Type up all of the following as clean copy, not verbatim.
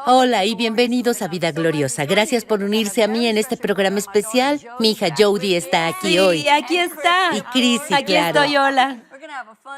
Hola y bienvenidos a Vida Gloriosa. Gracias por unirse a mí en este programa especial. Mi hija Jody está aquí hoy. Sí, aquí está. Y Chrissy, Aquí claro. estoy, hola.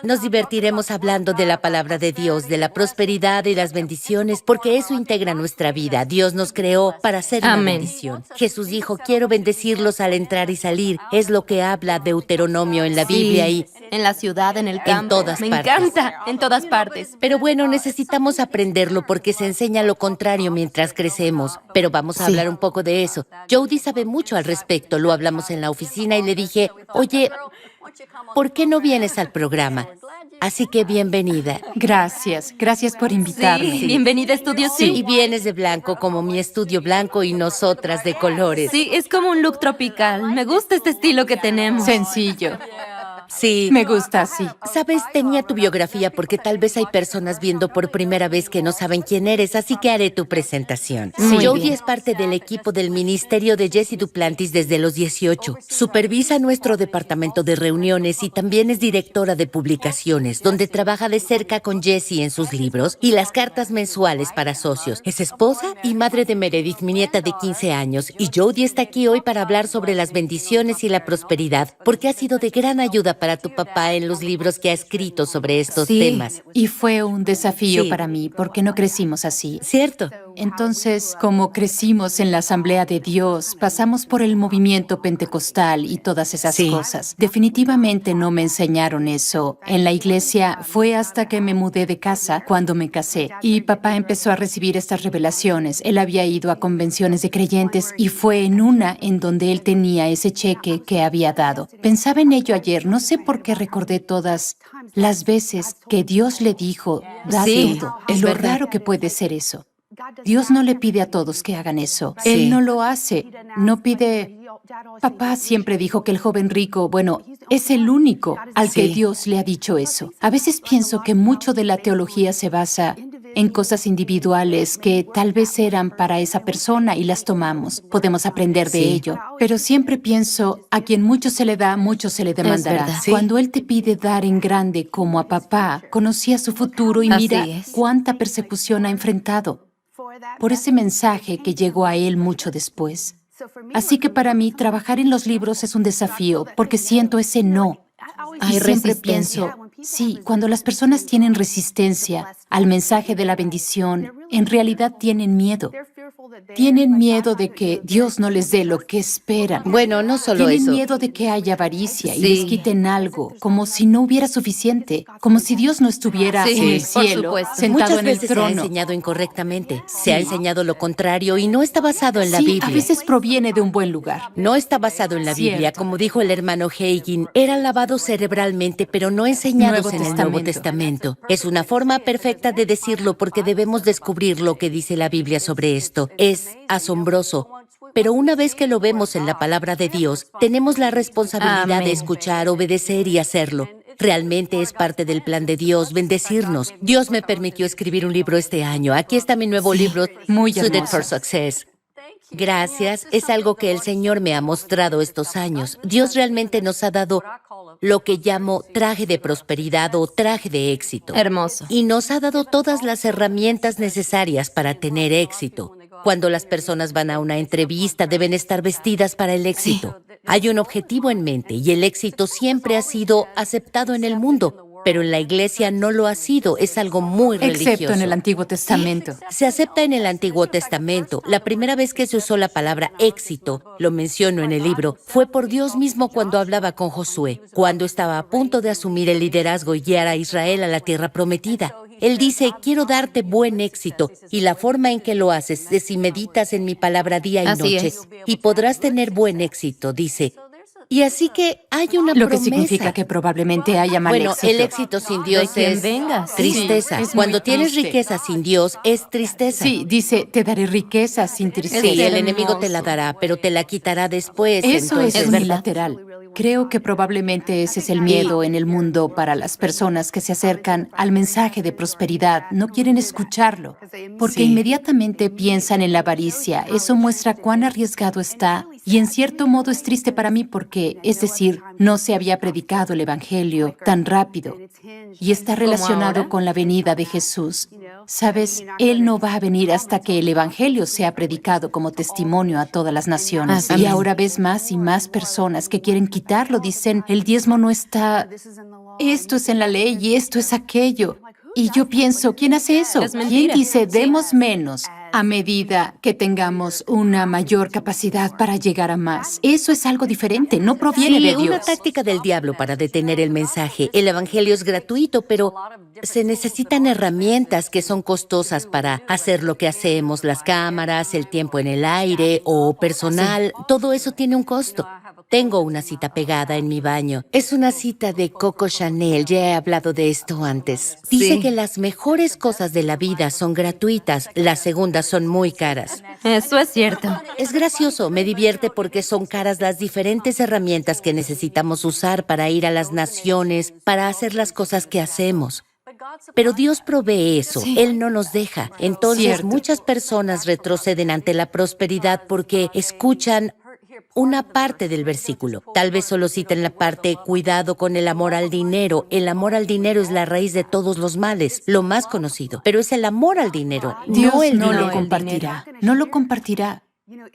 Nos divertiremos hablando de la palabra de Dios, de la prosperidad y las bendiciones, porque eso integra nuestra vida. Dios nos creó para ser una Amén. bendición. Jesús dijo, quiero bendecirlos al entrar y salir. Es lo que habla Deuteronomio en la Biblia y... en la ciudad, en el campo. todas Me partes. encanta, en todas partes. Pero bueno, necesitamos aprenderlo porque se enseña lo contrario mientras crecemos. Pero vamos a hablar un poco de eso. Jody sabe mucho al respecto. Lo hablamos en la oficina y le dije, oye, ¿por qué no vienes al programa? Así que bienvenida. Gracias por invitarme. Sí, bienvenida a Estudio Y Sí. vienes de blanco como mi estudio blanco y nosotras de colores. Sí, es como un look tropical. Me gusta este estilo que tenemos. Sencillo. Sí. Me gusta así. Sabes, tenía tu biografía porque tal vez hay personas viendo por primera vez que no saben quién eres, así que haré tu presentación. Muy Jody bien. es parte del equipo del ministerio de Jesse Duplantis desde los 18. Supervisa nuestro departamento de reuniones y también es directora de publicaciones, donde trabaja de cerca con Jesse en sus libros y las cartas mensuales para socios. Es esposa y madre de Meredith, mi nieta de 15 años, y Jody está aquí hoy para hablar sobre las bendiciones y la prosperidad, porque ha sido de gran ayuda para tu papá en los libros que ha escrito sobre estos Sí, temas. y fue un desafío Sí. para mí porque no crecimos así. ¿Cierto? Entonces, como crecimos en la Asamblea de Dios, pasamos por el movimiento pentecostal y todas esas Sí. cosas. Definitivamente no me enseñaron eso. En la iglesia fue hasta que me mudé de casa cuando me casé y papá empezó a recibir estas revelaciones. Él había ido a convenciones de creyentes y fue en una en donde él tenía ese cheque que había dado. Pensaba en ello ayer, no sé por qué recordé todas las veces que Dios le dijo, da Sí, todo. es Y lo verdad. raro que puede ser eso. Dios no le pide a todos que hagan eso. Sí. Él no lo hace. No pide... Papá siempre dijo que el joven rico, bueno, es el único al que Sí. Dios le ha dicho eso. A veces pienso que mucho de la teología se basa en cosas individuales que tal vez eran para esa persona y las tomamos. Podemos aprender de Sí. ello. Pero siempre pienso, a quien mucho se le da, mucho se le demandará. verdad. Sí. Cuando Él te pide dar en grande como a papá, conocía su futuro y Así mira es. cuánta persecución ha enfrentado por ese mensaje que llegó a él mucho después. Así que para mí trabajar en los libros es un desafío porque siento ese no. Hay Y siempre resistencia. pienso, sí, cuando las personas tienen resistencia al mensaje de la bendición, en realidad tienen miedo. Tienen miedo de que Dios no les dé lo que esperan. Bueno, no solo Tienen eso. miedo de que haya avaricia y Sí. les quiten algo, como si no hubiera suficiente, como si Dios no estuviera Sí, en el por cielo, supuesto. sentado Muchas en el veces se ha trono. enseñado incorrectamente. Se ha enseñado lo contrario y no está basado en la Sí, Biblia. a veces proviene de un buen lugar. No está basado en la Biblia, Cierto. como dijo el hermano Hagin. Eran lavados cerebralmente, pero no enseñados Nuevo en el Nuevo Testamento. Testamento. Es una forma perfecta de decirlo porque debemos descubrir lo que dice la Biblia sobre esto. Es asombroso. Pero una vez que lo vemos en la palabra de Dios, tenemos la responsabilidad Amén. de escuchar, obedecer y hacerlo. Realmente es parte del plan de Dios bendecirnos. Dios me permitió escribir un libro este año. Aquí está mi nuevo libro, muy Suited hermoso. for Success. Gracias, es algo que el Señor me ha mostrado estos años. Dios realmente nos ha dado lo que llamo traje de prosperidad o traje de éxito. Hermoso. Y nos ha dado todas las herramientas necesarias para tener éxito. Cuando las personas van a una entrevista, deben estar vestidas para el éxito. Hay un objetivo en mente y el éxito siempre ha sido aceptado en el mundo, pero en la iglesia no lo ha sido. Es algo muy religioso. Excepto en el Antiguo Testamento. Se acepta en el Antiguo Testamento. La primera vez que se usó la palabra éxito, lo menciono en el libro, fue por Dios mismo cuando hablaba con Josué, cuando estaba a punto de asumir el liderazgo y guiar a Israel a la tierra prometida. Él dice, quiero darte buen éxito, y la forma en que lo haces es si meditas en mi palabra día y Así noche, es. y podrás tener buen éxito, dice. Y así que hay una Lo que promesa. significa que probablemente haya mal Bueno, éxito. el éxito sin Dios quien es venga, sí. tristeza. Sí, es muy Cuando tienes triste. riqueza sin Dios, es tristeza. Sí, dice, te daré riqueza sin tristeza. Sí, el hermoso. enemigo te la dará, pero te la quitará después. Eso entonces, es unilateral. Creo que probablemente ese es el miedo en el mundo para las personas que se acercan al mensaje de prosperidad. No quieren escucharlo, porque Sí. inmediatamente piensan en la avaricia. Eso muestra cuán arriesgado está y en cierto modo es triste para mí porque, es decir, no se había predicado el Evangelio tan rápido y está relacionado ahora? con la venida de Jesús. Sabes, Él no va a venir hasta que el Evangelio sea predicado como testimonio a todas las naciones. Así Y es. ahora ves más y más personas que quieren quitarlo. Dicen, el diezmo no está, esto es en la ley y esto es aquello. Y yo pienso, ¿quién hace eso? Es ¿Quién mentira. dice, Sí. demos menos a medida que tengamos una mayor capacidad para llegar a más? Eso es algo diferente, no proviene Sí, de una Dios. táctica del diablo para detener el mensaje. El evangelio es gratuito, pero se necesitan herramientas que son costosas para hacer lo que hacemos. Las cámaras, el tiempo en el aire o personal, todo eso tiene un costo. Tengo una cita pegada en mi baño. Es una cita de Coco Chanel. Ya he hablado de esto antes. Dice Sí. que las mejores cosas de la vida son gratuitas, las segundas son muy caras. Eso es cierto. Es gracioso, me divierte porque son caras las diferentes herramientas que necesitamos usar para ir a las naciones, para hacer las cosas que hacemos. Pero Dios provee eso, Él no nos deja. Entonces Cierto. muchas personas retroceden ante la prosperidad porque escuchan una parte del versículo. Tal vez solo citen la parte cuidado con el amor al dinero. El amor al dinero es la raíz de todos los males, lo más conocido. Pero es el amor al dinero, Dios no el no dinero. lo compartirá, no lo compartirá.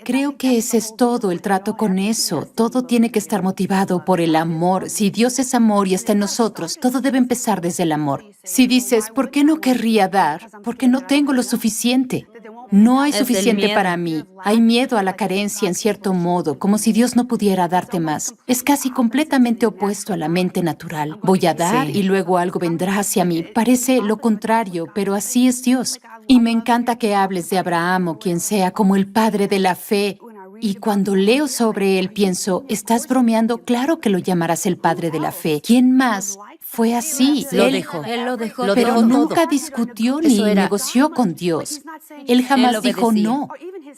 Creo que ese es todo el trato con eso. Todo tiene que estar motivado por el amor. Si Dios es amor y está en nosotros, todo debe empezar desde el amor. Si dices, ¿por qué no querría dar? Porque no tengo lo suficiente. No hay Es el suficiente miedo. para mí. Hay miedo a la carencia en cierto modo, como si Dios no pudiera darte más. Es casi completamente opuesto a la mente natural. Voy a dar Sí. y luego algo vendrá hacia mí. Parece lo contrario, pero así es Dios. Y me encanta que hables de Abraham o quien sea como el padre de la fe. Y cuando leo sobre él pienso, ¿estás bromeando? Claro que lo llamarás el padre de la fe. ¿Quién más fue así? Lo Él- dejó. Él lo dejó Lo pero dejó nunca todo. discutió ni Eso era- negoció con Dios. Él jamás Él dijo obedecía. no.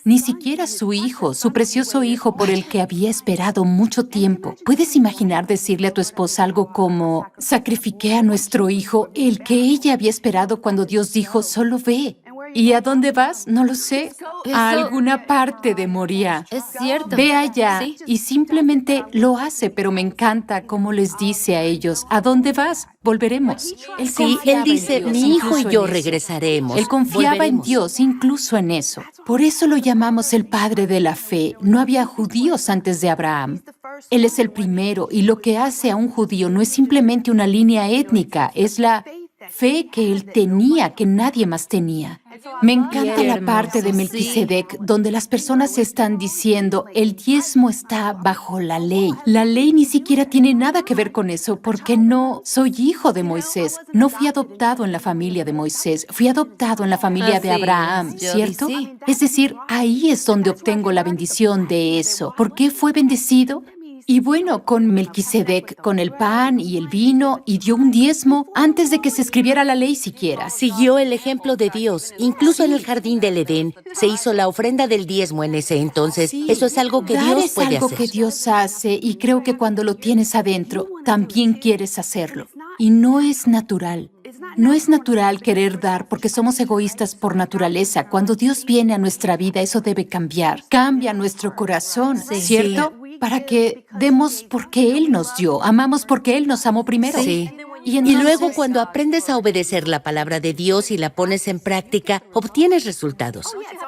Ni siquiera su hijo, su precioso hijo por el que había esperado mucho tiempo. ¿Puedes imaginar decirle a tu esposa algo como, sacrifiqué a nuestro hijo, el que ella había esperado cuando Dios dijo, solo ve? ¿Y a dónde vas? No lo sé. A Eso- alguna parte de Moría. Es cierto. Ve allá Sí. y simplemente lo hace, pero me encanta cómo les dice a ellos, ¿a dónde vas? Volveremos. Sí, confiaba Él en dice, Dios, mi hijo incluso y yo en eso. regresaremos. Él confiaba en volveremos". Dios, incluso en eso. Por eso lo llamamos el padre de la fe. No había judíos antes de Abraham. Él es el primero y lo que hace a un judío no es simplemente una línea étnica, es la fe que él tenía que nadie más tenía. Me encanta Qué la parte de hermoso, Melquisedec donde las personas están diciendo el diezmo está bajo la ley. La ley ni siquiera tiene nada que ver con eso porque no soy hijo de Moisés. No fui adoptado en la familia de Moisés, fui adoptado en la familia de Así Abraham, es, Jody, ¿cierto? sí. Es decir, ahí es donde obtengo la bendición de eso. ¿Por qué fue bendecido? Y bueno, con Melquisedec, con el pan y el vino, y dio un diezmo antes de que se escribiera la ley siquiera. Siguió el ejemplo de Dios. Incluso en el jardín del Edén se hizo la ofrenda del diezmo en ese entonces. Sí, Eso es algo que dar Dios es puede algo hacer. que Dios hace y creo que cuando lo tienes adentro, también quieres hacerlo. Y no es natural. No es natural querer dar porque somos egoístas por naturaleza. Cuando Dios viene a nuestra vida, eso debe cambiar. Cambia nuestro corazón, ¿cierto? Para que demos porque Él nos dio. Amamos porque Él nos amó primero. Sí. Y Y luego entonces- cuando aprendes a obedecer la palabra de Dios y la pones en práctica, obtienes resultados.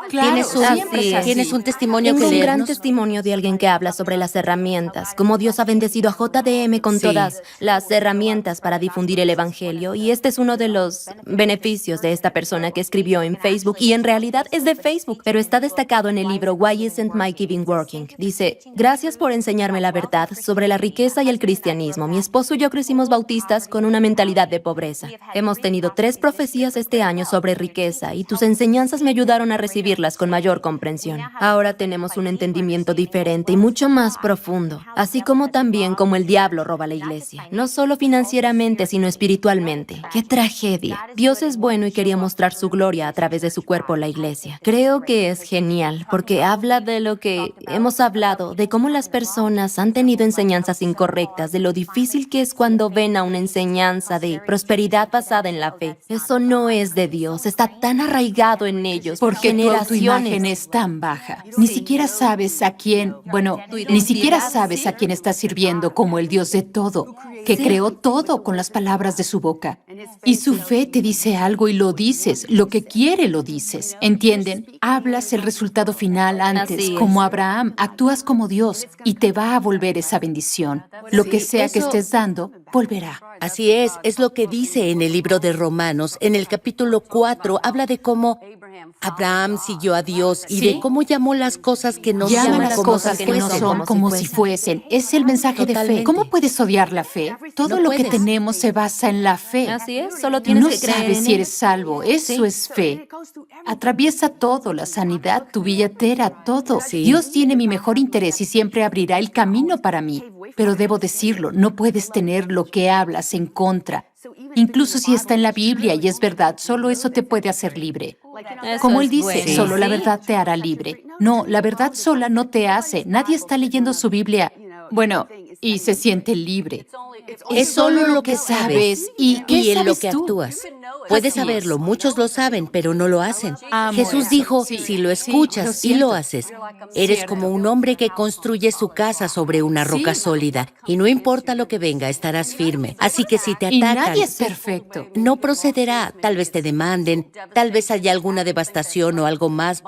Claro, tienes un, siempre es así. tienes un testimonio Tengo que un gran leernos. testimonio de alguien que habla sobre las herramientas, cómo Dios ha bendecido a JDM con Sí. todas las herramientas para difundir el Evangelio. Y este es uno de los beneficios de esta persona que escribió en Facebook. Y en realidad es de Facebook, pero está destacado en el libro Why Isn't My Giving Working? Dice, gracias por enseñarme la verdad sobre la riqueza y el cristianismo. Mi esposo y yo crecimos bautistas con con una mentalidad de pobreza. Hemos tenido 3 profecías este año sobre riqueza y tus enseñanzas me ayudaron a recibirlas con mayor comprensión. Ahora tenemos un entendimiento diferente y mucho más profundo, así como también como el diablo roba la iglesia, no solo financieramente, sino espiritualmente. ¡Qué tragedia! Dios es bueno y quería mostrar su gloria a través de su cuerpo, la iglesia. Creo que es genial, porque habla de lo que hemos hablado, de cómo las personas han tenido enseñanzas incorrectas, de lo difícil que es cuando ven a una enseñanza de prosperidad basada en la fe. Eso no es de Dios, está tan arraigado en ellos por Porque tu autoimagen generaciones. es tan baja. Ni siquiera sabes a quién, ni siquiera sabes a quién estás sirviendo como el Dios de todo, que creó todo con las palabras de su boca. Y su fe te dice algo y lo dices, lo que quiere lo dices. ¿Entienden? Hablas el resultado final antes, Así es. como Abraham, actúas como Dios y te va a volver esa bendición. Lo que sea que eso- estés dando, volverá. Así es lo que dice en el libro de Romanos. En el capítulo 4 habla de cómo Abraham siguió a Dios y ¿Sí? de cómo llamó las cosas que no Llama son las como cosas si que no fuesen. son como si fuesen. Es el mensaje de fe. Totalmente. ¿Cómo puedes odiar la fe? Todo No lo que puedes. tenemos se basa en la fe. Así es, solo tienes No que creer sabes en si él. eres salvo. Eso es fe. Atraviesa todo, la sanidad, tu billetera, todo. Sí. Dios tiene mi mejor interés y siempre abrirá el camino para mí. Pero debo decirlo, no puedes tener lo que hablas en contra. Incluso si está en la Biblia y es verdad, solo eso te puede hacer libre. Eso Como él es dice, bueno. solo la Sí. verdad te hará libre. No, la verdad sola no te hace. Nadie está leyendo su Biblia. Bueno, y se siente libre. Es solo lo que sabes ¿Y qué y en lo sabes que tú? actúas. Puedes Así es. saberlo, muchos lo saben, pero no lo hacen. Amo Jesús eso. dijo, Sí, si lo sí, escuchas lo y siento. lo haces, eres Cierto. como un hombre que construye su casa sobre una roca Sí. sólida y no importa lo que venga, estarás firme. Así que si te Y atacan, nadie es perfecto. no procederá. Tal vez te demanden, tal vez haya alguna devastación o algo más,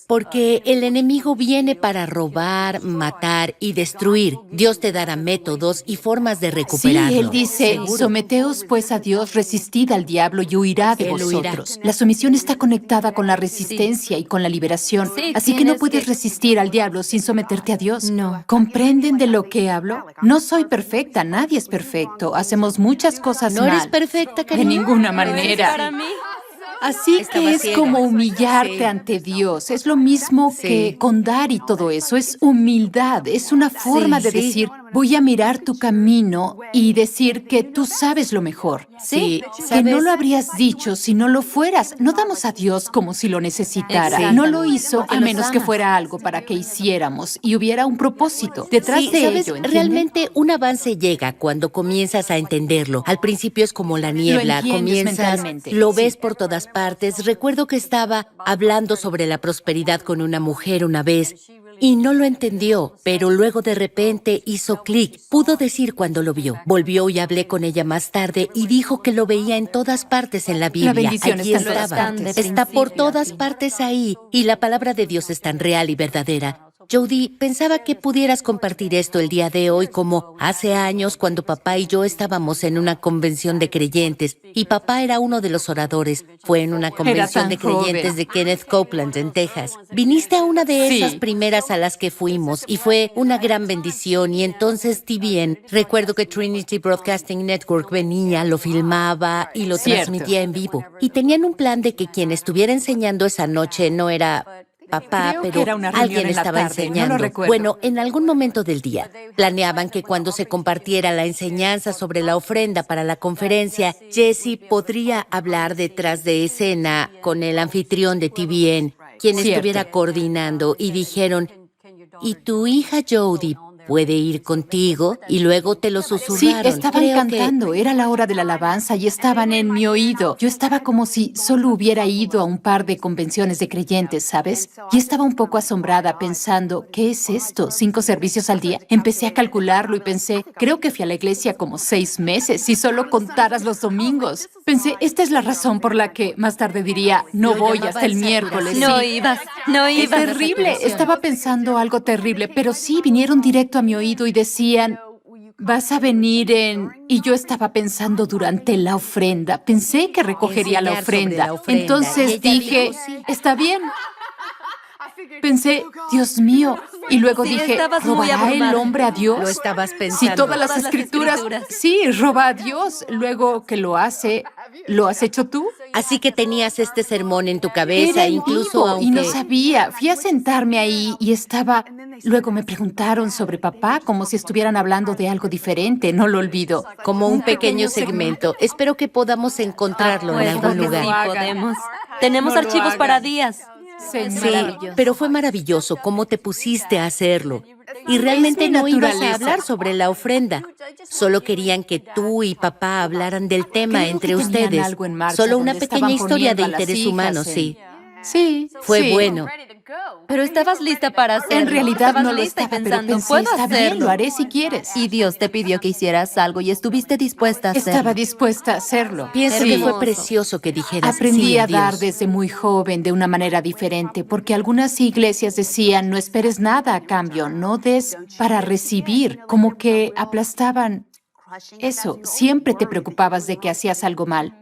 porque el enemigo viene para robar, matar y destruir. Dios te dará métodos y formas de Sí, recuperarlo. él dice, Seguro. someteos pues a Dios, resistid al diablo y huirá de Él huirá. vosotros. La sumisión está conectada con la resistencia y con la liberación. Sí, Así que no tienes puedes que- resistir al diablo sin someterte a Dios. No. ¿Comprenden de lo que hablo? No soy perfecta, nadie es perfecto. Hacemos muchas cosas ¿No mal. eres perfecta, De cariño? ninguna Para manera. mí. Así Estaba que es ciega. como humillarte Sí. ante Dios. Es lo mismo Sí. que con dar y todo eso. Es humildad. Es una forma de sí. decir, voy a mirar tu camino y decir que tú sabes lo mejor. Sí, Que no ¿sabes? lo habrías dicho si no lo fueras. No damos a Dios como si lo necesitara. Exactamente. No lo hizo Porque a los menos que ama. fuera algo para que hiciéramos y hubiera un propósito detrás Sí, de ¿sabes? ello. ¿entienden? Realmente un avance llega cuando comienzas a entenderlo. Al principio es como la niebla, entiendes comienzas, mentalmente, lo sí. ves por todas partes. Recuerdo que estaba hablando sobre la prosperidad con una mujer una vez y no lo entendió, pero luego de repente hizo clic. Pudo decir cuando lo vio. Volvió y hablé con ella más tarde y dijo que lo veía en todas partes en la Biblia. bendición Allí está en todas estaba. partes. Está por principio a todas fin. partes ahí y la palabra de Dios es tan real y verdadera. Jody, pensaba que pudieras compartir esto el día de hoy, como hace años cuando papá y yo estábamos en una convención de creyentes y papá era uno de los oradores. Fue en una convención tan de creyentes joven. de Kenneth Copeland en Texas. Viniste a una de Sí. esas primeras a las que fuimos y fue una gran bendición. Y entonces TVN, recuerdo que Trinity Broadcasting Network venía, lo filmaba y lo Cierto. transmitía en vivo. Y tenían un plan de que quien estuviera enseñando esa noche no era papá, Creo que pero era una reunión alguien en la estaba tarde, no lo enseñando. recuerdo. Bueno, en algún momento del día, planeaban que cuando se compartiera la enseñanza sobre la ofrenda para la conferencia, Jesse podría hablar detrás de escena con el anfitrión de TVN, quien Cierto. estuviera coordinando, y dijeron, ¿y tu hija Jody puede ir contigo? Y luego te lo Sí, susurraron. estaban Creo que- cantando, era la hora de la alabanza y estaban en mi oído. Yo estaba como si solo hubiera ido a un par de convenciones de creyentes, ¿sabes? Y estaba un poco asombrada pensando, ¿qué es esto? ¿5 servicios al día? Empecé a calcularlo y pensé, creo que fui a la iglesia como 6 meses, si solo contaras los domingos. Pensé, esta es la razón por la que más tarde diría, no Yo voy llamaba hasta el esa miércoles. No Sí. ibas, no ¡Qué ibas. terrible! Estaba pensando algo terrible, pero sí, vinieron directo a mi oído y decían, vas a venir en... Y yo estaba pensando durante la ofrenda. Pensé que recogería la Enseñar sobre ofrenda. la ofrenda. Y Entonces ella dije, dijo, sí. está bien. Pensé, Dios mío, Y luego Sí, dije, estabas muy ¿robará el abrumada. hombre a Dios? Lo estabas Si pensando. todas las escrituras, sí, roba a Dios. Luego que lo hace, ¿lo has hecho tú? Así que tenías este sermón en tu Era cabeza, en incluso vivo y no aunque... sabía. Fui a sentarme ahí y estaba... Luego me preguntaron sobre papá como si estuvieran hablando de algo diferente. No lo olvido. Como un pequeño segmento. Espero que podamos encontrarlo en Pues algún porque lugar. sí podemos. Tenemos No lo archivos hagan. para días. Sí, Es Sí, maravilloso. pero fue maravilloso cómo te pusiste a hacerlo. Y realmente Es mi no ibas a naturaleza. hablar sobre la ofrenda. Solo querían que tú y papá hablaran del tema Creo entre que tenían ustedes. algo en marcha Solo una donde pequeña estaban historia de poniendo a las interés hijas humano, en- sí. Sí, Fue sí. bueno. Pero estabas lista para hacerlo. En realidad Estabas no lo lista y estaba, pero pensando, pensé, puedo está bien, hacerlo. lo haré si quieres. Y Dios te pidió que hicieras algo y estuviste dispuesta a hacerlo. Estaba dispuesta a hacerlo. Pienso Sí. que fue Hermoso. precioso que dijeras Aprendí sí a dar Dios. desde muy joven de una manera diferente, porque algunas iglesias decían, no esperes nada a cambio, no des para recibir, como que aplastaban eso. Siempre te preocupabas de que hacías algo mal.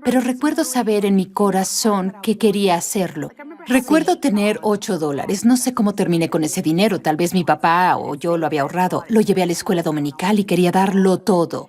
Pero recuerdo saber en mi corazón que quería hacerlo. Recuerdo tener $8. No sé cómo terminé con ese dinero. Tal vez mi papá o yo lo había ahorrado. Lo llevé a la escuela dominical y quería darlo todo.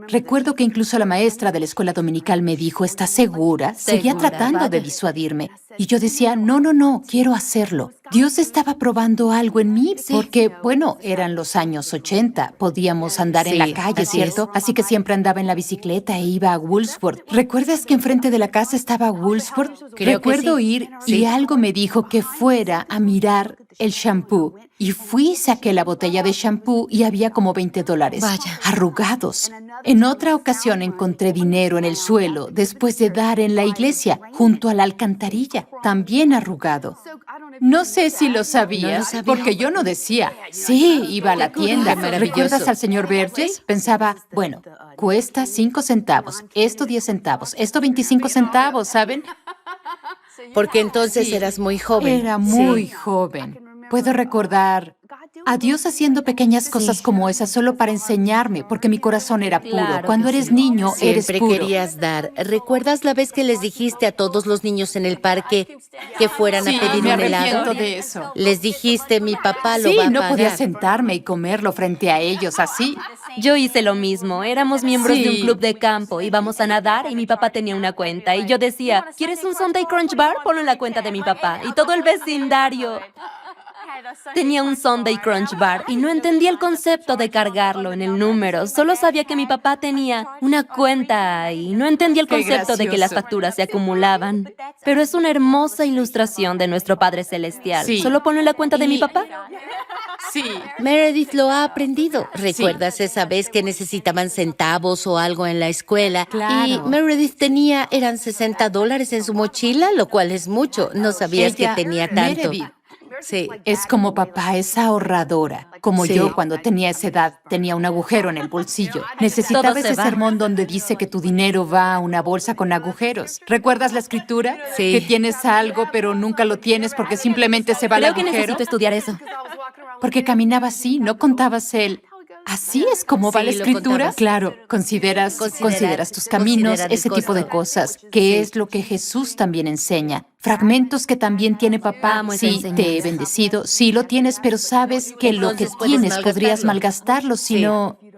Recuerdo que incluso la maestra de la escuela dominical me dijo, ¿estás segura? Seguía Segura, tratando de vaya. disuadirme. Y yo decía, no, no, no, quiero hacerlo. Dios estaba probando algo en mí, porque, bueno, eran los años 80. Podíamos andar en la Sí, calle, así ¿cierto? Así que siempre andaba en la bicicleta e iba a Woolsworth. ¿Recuerdas que enfrente de la casa estaba Woolsworth? Creo que Recuerdo sí. ir y Sí. algo me dijo que fuera a mirar el shampoo. Y fui, saqué la botella de shampoo y había como $20. Vaya. Arrugados. En otra ocasión encontré dinero en el suelo después de dar en la iglesia, junto a la alcantarilla, también arrugado. No sé si lo sabías, No lo sabía. porque yo no decía. Sí, iba a la tienda. Qué maravilloso. ¿Recuerdas al señor Burgess? Pensaba, bueno, cuesta 5 centavos, esto 10 centavos, esto 25 centavos, ¿saben? Porque entonces Sí. eras muy joven. Era muy Sí. joven. Puedo recordar a Dios haciendo pequeñas cosas como esas solo para enseñarme, porque mi corazón era puro. Claro Cuando que eres sí. niño, eres Siempre puro. querías dar. ¿Recuerdas la vez que les dijiste a todos los niños en el parque que fueran Sí, a pedir me un helado? arrepiento de eso. Les dijiste, mi papá lo Sí, va a no podía pagar. sentarme y comerlo frente a ellos así. Yo hice lo mismo. Éramos miembros de un Sí. club de campo. Íbamos a nadar y mi papá tenía una cuenta. Y yo decía, ¿quieres un Sunday Crunch Bar? Ponlo en la cuenta de mi papá. Y todo el vecindario tenía un Sunday Crunch Bar y no entendía el concepto de cargarlo en el número. Solo sabía que mi papá tenía una cuenta y no entendía el Qué concepto de que las gracioso. facturas se acumulaban. Pero es una hermosa ilustración de nuestro Padre Celestial. Sí. Solo ponlo en la cuenta de mi papá. Sí. Meredith lo ha aprendido. ¿Recuerdas esa vez que necesitaban centavos o algo en la escuela? Claro. Y Meredith eran $60 en su mochila, lo cual es mucho. No sabías Ella, que tenía tanto. Meredith, Sí. es como papá, es ahorradora. Como Sí. yo cuando tenía esa edad, tenía un agujero en el bolsillo. Necesitaba Todo se ese va. sermón donde dice que tu dinero va a una bolsa con agujeros. ¿Recuerdas la escritura? Sí. Que tienes algo, pero nunca lo tienes porque simplemente se va al Creo que agujero. necesito estudiar eso. Porque caminaba así, no contabas él. Así es como va Sí, la lo escritura. contabas. Claro, consideras tus caminos, considerar el ese tipo de costo. cosas, que Sí. es lo que Jesús también enseña. Fragmentos que también tiene papá. Amo esa Sí, enseñanza. te he bendecido, sí lo tienes, pero sabes que lo que Entonces puedes tienes podrías malgastarlo. malgastarlo si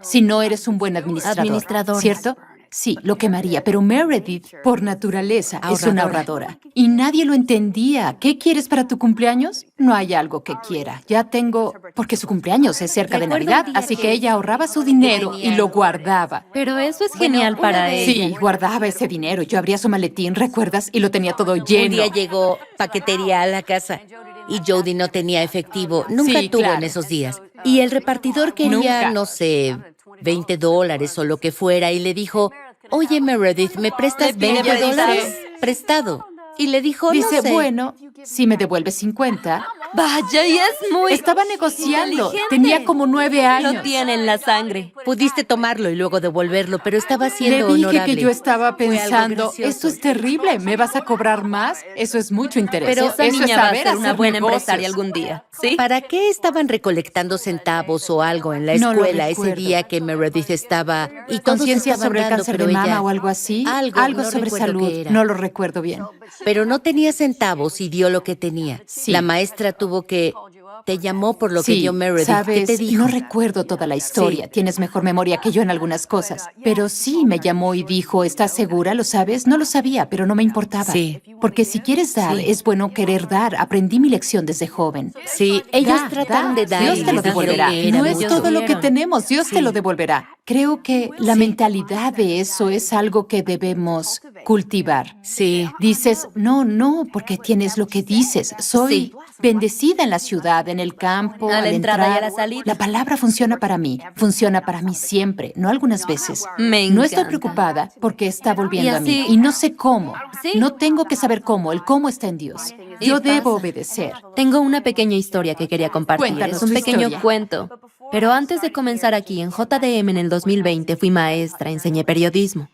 Sí. no eres un buen administrador, ¿cierto? Sí, lo quemaría, pero Meredith, por naturaleza, es una ahorradora. Y nadie lo entendía. ¿Qué quieres para tu cumpleaños? No hay algo que quiera. Ya tengo, porque su cumpleaños es cerca de Recuerdo Navidad, un día así que que- ella ahorraba su dinero y tenía- lo guardaba. Pero eso es genial para ella. Sí, guardaba ese dinero. Yo abría su maletín, ¿recuerdas? Y lo tenía todo Un lleno. día llegó paquetería a la casa y Jody no tenía efectivo. Nunca Sí, tuvo claro. en esos días. Y el repartidor quería, Nunca. no sé, $20 o lo que fuera y le dijo, oye Meredith, ¿me prestas Le pide $20 prestado? Y le dijo, Dice, no sé. bueno, si me devuelves 50. Vaya, y es muy... Estaba negociando. inteligente. Tenía como 9 años. Lo tiene en la sangre. Pudiste tomarlo y luego devolverlo, pero estaba Le siendo dije honorable. que yo estaba Fue algo pensando, gracioso. esto es terrible, ¿me vas a cobrar más? Eso es mucho interés. Pero Esa eso es niña va a saber ser una hacer buena negocios. empresaria algún día. ¿Sí? ¿Para qué estaban recolectando centavos o algo en la No lo escuela ese recuerdo. día que Meredith estaba y todos Conciencia estaban sobre el dando, cáncer pero de mama ella- o algo así. Algo, no sobre recuerdo salud. qué era. No lo recuerdo bien. Pero no tenía centavos y dio lo que tenía. Sí. La maestra tuvo que Te llamó por lo que dio Meredith. ¿Qué sabes, te dijo? no recuerdo toda la historia. Tienes mejor memoria que yo en algunas cosas. Pero sí me llamó y dijo, ¿estás segura? ¿Lo sabes? No lo sabía, pero no me importaba. Sí. Porque si quieres dar, es bueno querer dar. Aprendí mi lección desde joven. Sí, ellos trataron de dar. Dios y te lo les dijeron devolverá. que era No es mucho. todo lo que tenemos, Dios te lo devolverá. Creo que la mentalidad de eso es algo que debemos cultivar. Sí. Dices, no, porque tienes lo que dices. Soy bendecida en la ciudad, en el campo, A la al entrada y a entrar. la salida. La palabra funciona para mí siempre, no algunas veces. Me No estoy encanta. preocupada porque está volviendo Y a mí así- y no sé cómo. Sí. No tengo que saber cómo, el cómo está en Dios. Y Yo debo pasa. obedecer. Tengo una pequeña historia que quería compartir. Cuéntanos Es un tu pequeño historia. cuento. Pero antes de comenzar aquí, en JDM en el 2020 fui maestra, enseñé periodismo.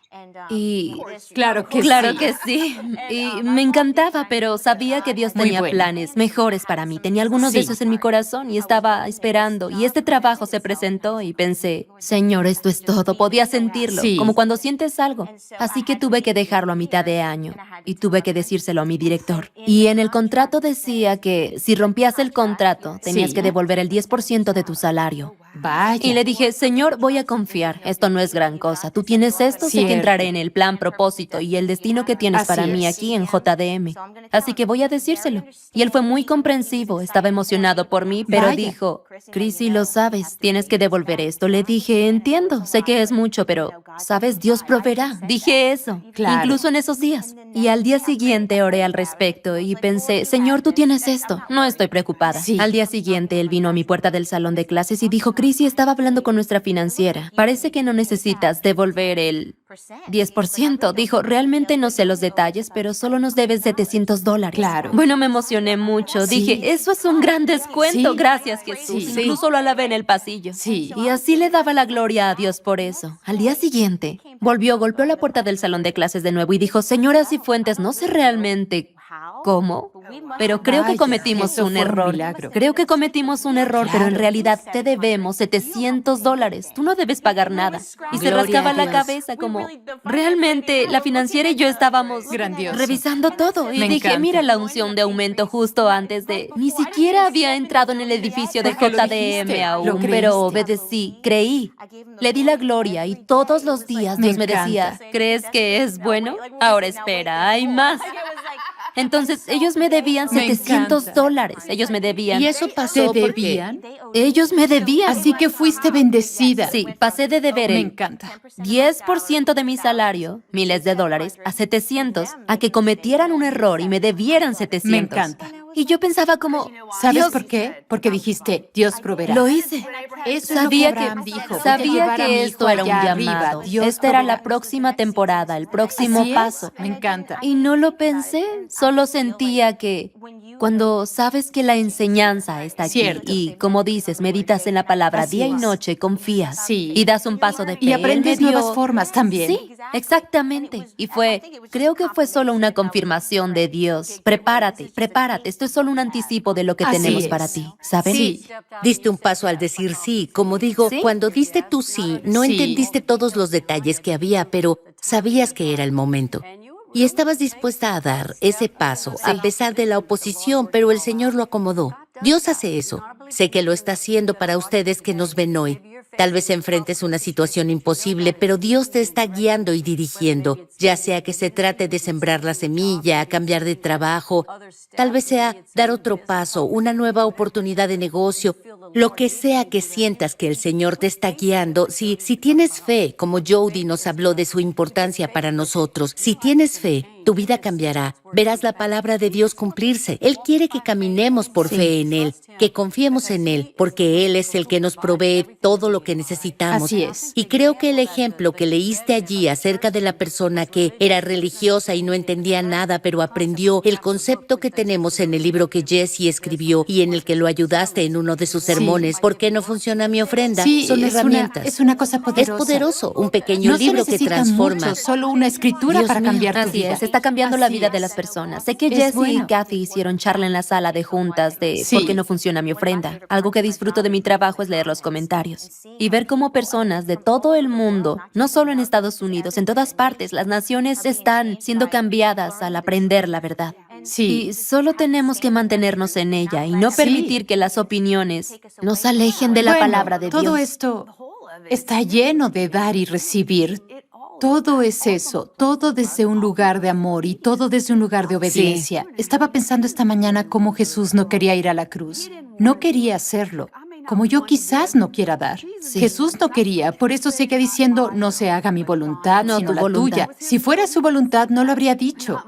Y Claro que claro sí. que sí. Y me encantaba, pero sabía que Dios Muy tenía bueno. planes mejores para mí. Tenía algunos Sí. deseos en mi corazón y estaba esperando. Y este trabajo se presentó y pensé, Señor, esto es todo. Podía sentirlo, Sí. como cuando sientes algo. Así que tuve que dejarlo a mitad de año y tuve que decírselo a mi director. Y en el contrato decía que si rompías el contrato, tenías Sí. que devolver el 10% de tu salario. Vaya. Y le dije, Señor, voy a confiar. Esto no es gran cosa. Tú tienes esto, sé que Cierto. entraré en el plan, propósito y el destino que tienes Así para mí es. aquí en JDM. Así que voy a decírselo. Y él fue muy comprensivo, estaba emocionado por mí, pero Vaya. dijo, Chrissy, lo sabes, tienes que devolver esto. Le dije, entiendo, sé que es mucho, pero, sabes, Dios proveerá. Dije eso, Claro. incluso en esos días. Y al día siguiente oré al respecto y pensé, Señor, tú tienes esto. No estoy preocupada. Sí. Al día siguiente, él vino a mi puerta del salón de clases y dijo, Chrissy, estaba hablando con nuestra financiera. Parece que no necesitas devolver el 10%. Dijo, realmente no sé los detalles, pero solo nos debes $700. Claro. Bueno, me emocioné mucho. Sí. Dije, eso es un gran descuento. Sí. Gracias, Jesús. Sí. Incluso lo alabé en el pasillo. Sí. Y así le daba la gloria a Dios por eso. Al día siguiente, volvió, golpeó la puerta del salón de clases de nuevo y dijo, Señora Cifuentes, no sé realmente cómo, pero creo que Vaya, cometimos eso un fue un error. milagro. Creo que cometimos un error, pero en Claro. realidad te debemos $700. Tú no debes pagar nada. Y se Gloria rascaba a la Dios. cabeza como, realmente la financiera y yo estábamos Grandioso. revisando todo. Y Me dije, encanta. mira la unción de aumento justo antes de... Ni siquiera había entrado en el edificio de Porque lo JDM dijiste, lo aún, creíste. pero obedecí, creí. Le di la gloria y todos los días Me Dios me decía, encanta. ¿crees que es bueno? Ahora espera, hay más. Entonces, ellos me debían Me $700. Ellos me debían. Y eso pasó ¿Te porque debían? Ellos me debían. Así que fuiste bendecida. Sí, pasé de deber Me el encanta. 10% de mi salario, miles de dólares, a 700, a que cometieran un error y me debieran 700. Me encanta. Y yo pensaba como, ¿Sabes Dios, por qué? Porque dijiste, Dios proveerá. lo hice. Eso es Sabía lo que Abraham dijo. Voy a sabía llevar a mi que hijo esto era un allá arriba. llamado. Dios Esta era la proveerá. próxima temporada, el próximo Así es. paso. Me encanta. Y no lo pensé, solo sentía que cuando sabes que la enseñanza está aquí Cierto. y, como dices, meditas en la palabra Así día y es. noche, confías Sí. y das un paso de fe. Y Él aprendes me dio- nuevas formas también. Sí, exactamente. Y creo que fue solo una confirmación de Dios. Prepárate, prepárate. Esto es solo un anticipo de lo que Así tenemos es. para ti, ¿saben? Sí. diste un paso al decir sí. Como digo, ¿Sí? cuando diste tu sí, no Sí. entendiste todos los detalles que había, pero sabías que era el momento. Y estabas dispuesta a dar ese paso, a pesar de la oposición, pero el Señor lo acomodó. Dios hace eso. Sé que lo está haciendo para ustedes que nos ven hoy. Tal vez enfrentes una situación imposible, pero Dios te está guiando y dirigiendo, ya sea que se trate de sembrar la semilla, cambiar de trabajo, tal vez sea dar otro paso, una nueva oportunidad de negocio, lo que sea que sientas que el Señor te está guiando. Si tienes fe, como Jody nos habló de su importancia para nosotros, si tienes fe, tu vida cambiará. Verás la palabra de Dios cumplirse. Él quiere que caminemos por fe en Él, que confiemos en Él, porque Él es el que nos provee todo lo que necesitamos. Así es. Y creo que el ejemplo que leíste allí acerca de la persona que era religiosa y no entendía nada, pero aprendió el concepto que tenemos en el libro que Jesse escribió y en el que lo ayudaste en uno de sus sermones, ¿por qué no funciona mi ofrenda? Sí, Son herramientas. es una cosa Es poderosa. poderoso, un pequeño No se libro que necesita transforma. mucho, solo una escritura Dios para mío. cambiar tu Así vida. es, está cambiando la Así vida de es. las personas. Sé que Es Jesse bueno. y Kathy hicieron charla en la sala de juntas de Sí. por qué no funciona mi ofrenda. Algo que disfruto de mi trabajo es leer los comentarios y ver cómo personas de todo el mundo, no solo en Estados Unidos, en todas partes, las naciones están siendo cambiadas al aprender la verdad. Sí. Y solo tenemos que mantenernos en ella y no Sí. permitir que las opiniones nos alejen de la Bueno, palabra de todo Dios. esto está lleno de dar y recibir. Todo es eso, todo desde un lugar de amor y todo desde un lugar de obediencia. Estaba pensando esta mañana cómo Jesús no quería ir a la cruz. No quería hacerlo. Como yo quizás no quiera dar. Sí. Jesús no quería, por eso sigue diciendo, no se haga mi voluntad, No sino tu la voluntad. tuya. Si fuera su voluntad, no lo habría dicho.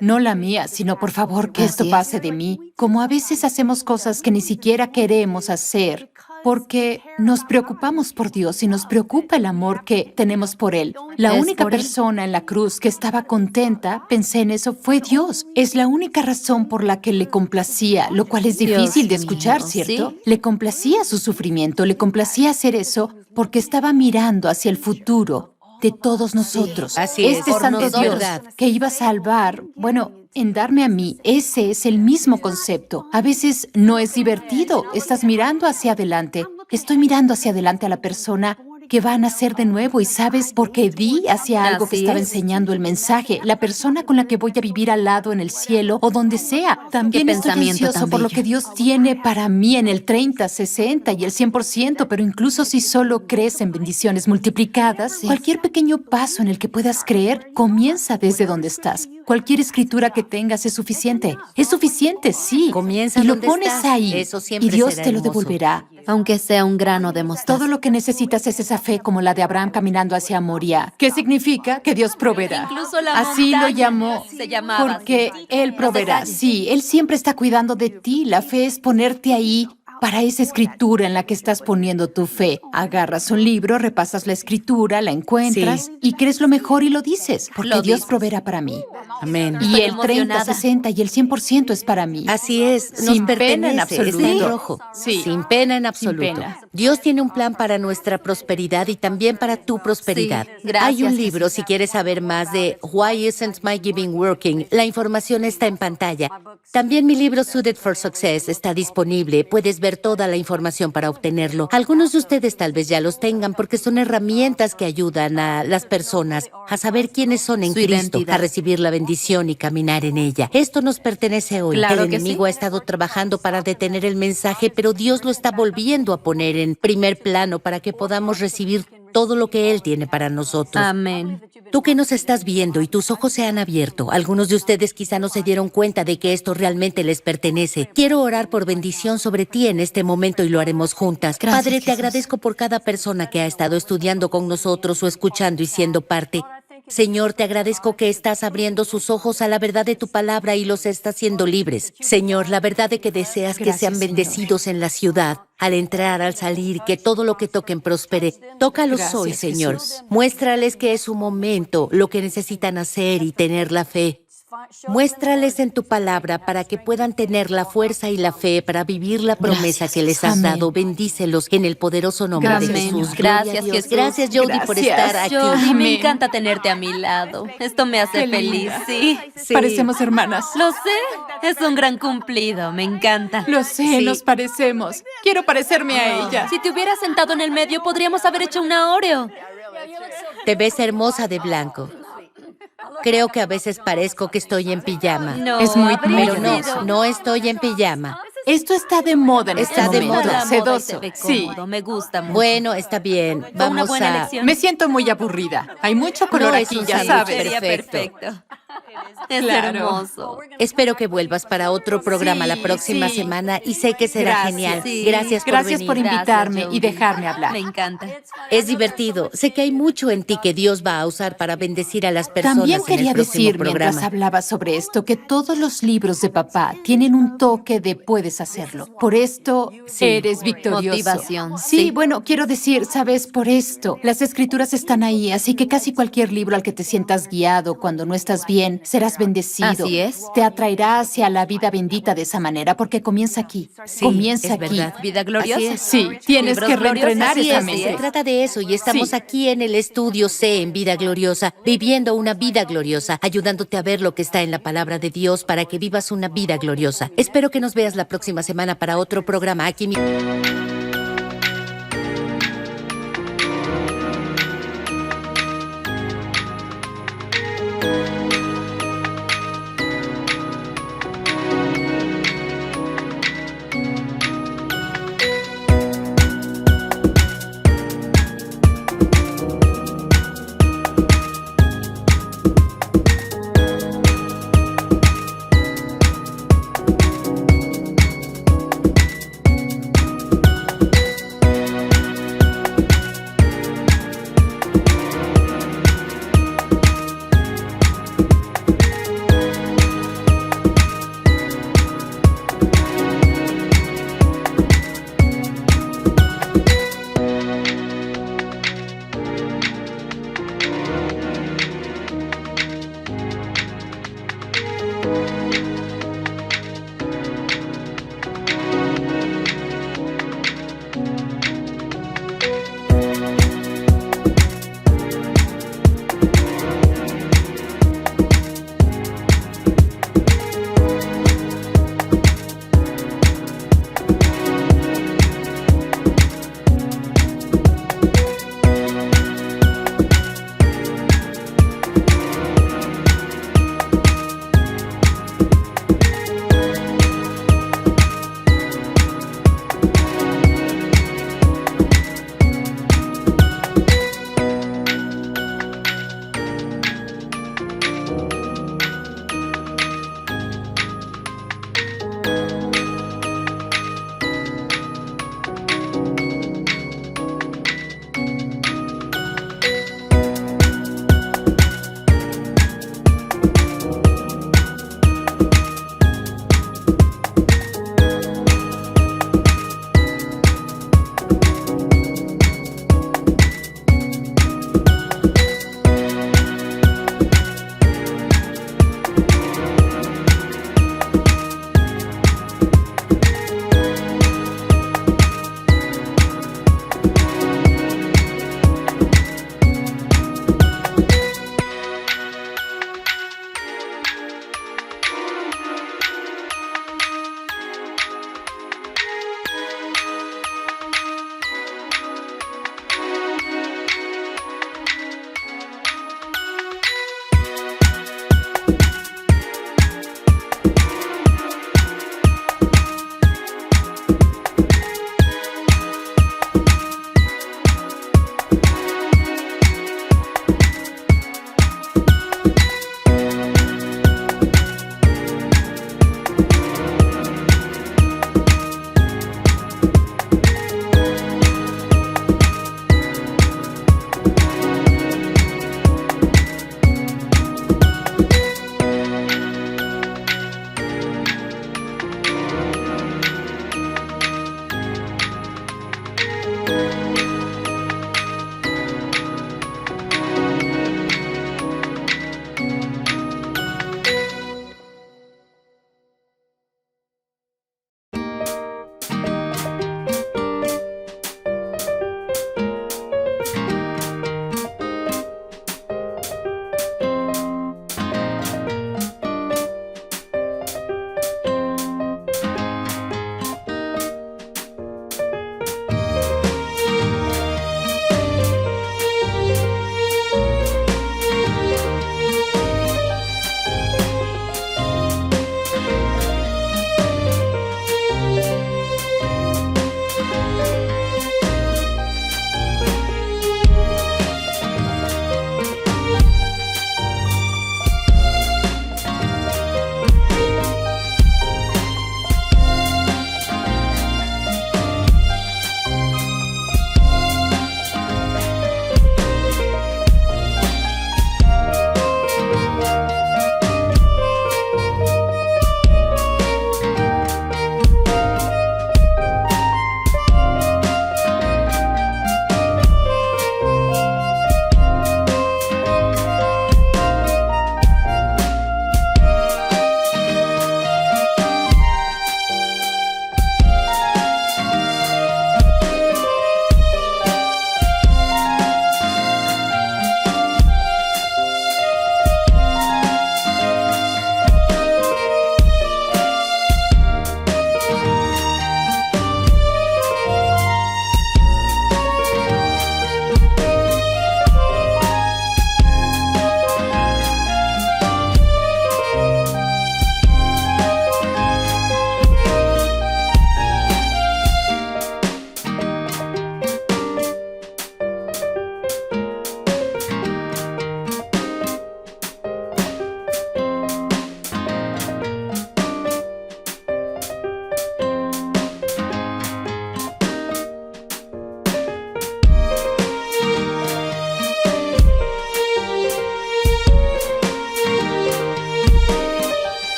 No la mía, sino por favor que esto Así es. pase de mí. Como a veces hacemos cosas que ni siquiera queremos hacer, porque nos preocupamos por Dios y nos preocupa el amor que tenemos por Él. La Es única por Él. persona en la cruz que estaba contenta, pensé en eso, fue Dios. Es la única razón por la que le complacía, lo cual es Dios difícil de mío, escuchar, ¿cierto? ¿sí? Le complacía su sufrimiento, le complacía hacer eso porque estaba mirando hacia el futuro de todos nosotros. así es, Este por santo nosotros. Dios que iba a salvar, bueno, en darme a mí, ese es el mismo concepto. A veces no es divertido, estás mirando hacia adelante. Estoy mirando hacia adelante a la persona que va a nacer de nuevo y sabes, porque vi hacia algo que Así estaba es. enseñando el mensaje, la persona con la que voy a vivir al lado en el cielo o donde sea. También Qué estoy pensamiento ansioso tan por lo bello. que Dios tiene para mí en el 30, 60 y el 100%, pero incluso si solo crees en bendiciones multiplicadas, cualquier pequeño paso en el que puedas creer comienza desde donde estás. Cualquier escritura que tengas es suficiente. Es suficiente, sí. Comienza y lo donde pones estás. ahí Eso siempre y Dios será te lo hermoso. devolverá. Aunque sea un grano de mostaza. Todo lo que necesitas es esa fe como la de Abraham caminando hacia Moria. ¿Qué significa? Que Dios proveerá. Incluso la Así lo montaña llamó. se llamaba Porque así. Él Los proveerá. detalles. Sí, Él siempre está cuidando de ti. La fe es ponerte ahí para esa escritura en la que estás poniendo tu fe. Agarras un libro, repasas la escritura, la encuentras Sí. y crees lo mejor y lo dices. Porque Lo Dios dices. proveerá para mí. Amén. Y Estoy el 30, emocionada. 60 y el 100% es para mí. Así es, nos Sin pena en pertenece, absoluto. está en rojo. Sí. Sin pena en Sin absoluto. pena. Dios tiene un plan para nuestra prosperidad y también para tu prosperidad. Sí, gracias, Hay un libro, Jesús. si quieres saber más de Why Isn't My Giving Working, la información está en pantalla. También mi libro Suited for Success está disponible. Puedes ver toda la información para obtenerlo. Algunos de ustedes tal vez ya los tengan porque son herramientas que ayudan a las personas a saber quiénes son en Su Cristo, identidad. a recibir la bendición y caminar en ella. Esto nos pertenece hoy. Claro El que enemigo sí. ha estado trabajando para detener el mensaje, pero Dios lo está volviendo a poner en primer plano para que podamos recibir todo lo que Él tiene para nosotros. Amén. Tú que nos estás viendo y tus ojos se han abierto, algunos de ustedes quizá no se dieron cuenta de que esto realmente les pertenece. Quiero orar por bendición sobre ti en este momento y lo haremos juntas. Gracias, Padre, te Jesús. agradezco por cada persona que ha estado estudiando con nosotros o escuchando y siendo parte. Señor, te agradezco que estás abriendo sus ojos a la verdad de tu palabra y los está haciendo libres. Señor, la verdad de que deseas que Gracias, sean Señor. bendecidos en la ciudad, al entrar, al salir, que todo lo que toquen prospere. Tócalos Gracias, hoy, Señor. Jesús. Muéstrales que es su momento, lo que necesitan hacer y tener la fe. Muéstrales en tu palabra para que puedan tener la fuerza y la fe para vivir la promesa Gracias, que les Jesús. has Amén. dado. Bendícelos en el poderoso nombre Gracias, de Señor. Jesús. Gloria a Gracias, Dios. Jesús. Gracias, Jody, por Gracias. estar aquí. Jody, me Amén. encanta tenerte a mi lado. Esto me hace Qué feliz, linda. sí. Sí. Parecemos hermanas. Lo sé. Es un gran cumplido. Me encanta. Lo sé, Sí. nos parecemos. Quiero parecerme a ella. Si te hubieras sentado en el medio, podríamos haber hecho una Oreo. Te ves hermosa de blanco. Creo que a veces parezco que estoy en pijama. No, Es muy habría Pero sido. no, no estoy en pijama. Esto está de moda en Está este de momento. moda. La moda y se Sedoso. ve Sí. cómodo, me gusta mucho. Bueno, está bien. Fue una Vamos buena a... elección. Me siento muy aburrida. Hay mucho color No, es aquí, un ya sándwich sabes. Sería perfecto. perfecto. Es Claro. hermoso. Espero que vuelvas para otro programa la Sí, próxima sí. semana y sé que será Gracias. genial. Sí. Gracias por Gracias venir. por invitarme Jody. y dejarme hablar. Me encanta. Es divertido. Sé que hay mucho en ti que Dios va a usar para bendecir a las personas También en quería el próximo decir, mientras programa. hablaba sobre esto, que todos los libros de papá tienen un toque de puedes hacerlo. Por esto eres victorioso. Motivación, Sí, sí. bueno, quiero decir, sabes, por esto. Las escrituras están ahí, así que casi cualquier libro al que te sientas guiado cuando no estás bien, serás bendecido. Así es. Te atraerá hacia la vida bendita de esa manera, porque comienza aquí. Sí, comienza es aquí. verdad. Vida gloriosa. Así es. Sí, tienes Libros que gloriosos. reentrenar Así esa es, mente. se trata de eso y estamos Sí. aquí en el estudio C en Vida Gloriosa, viviendo una vida gloriosa, ayudándote a ver lo que está en la palabra de Dios para que vivas una vida gloriosa. Espero que nos veas la próxima semana para otro programa aquí mismo.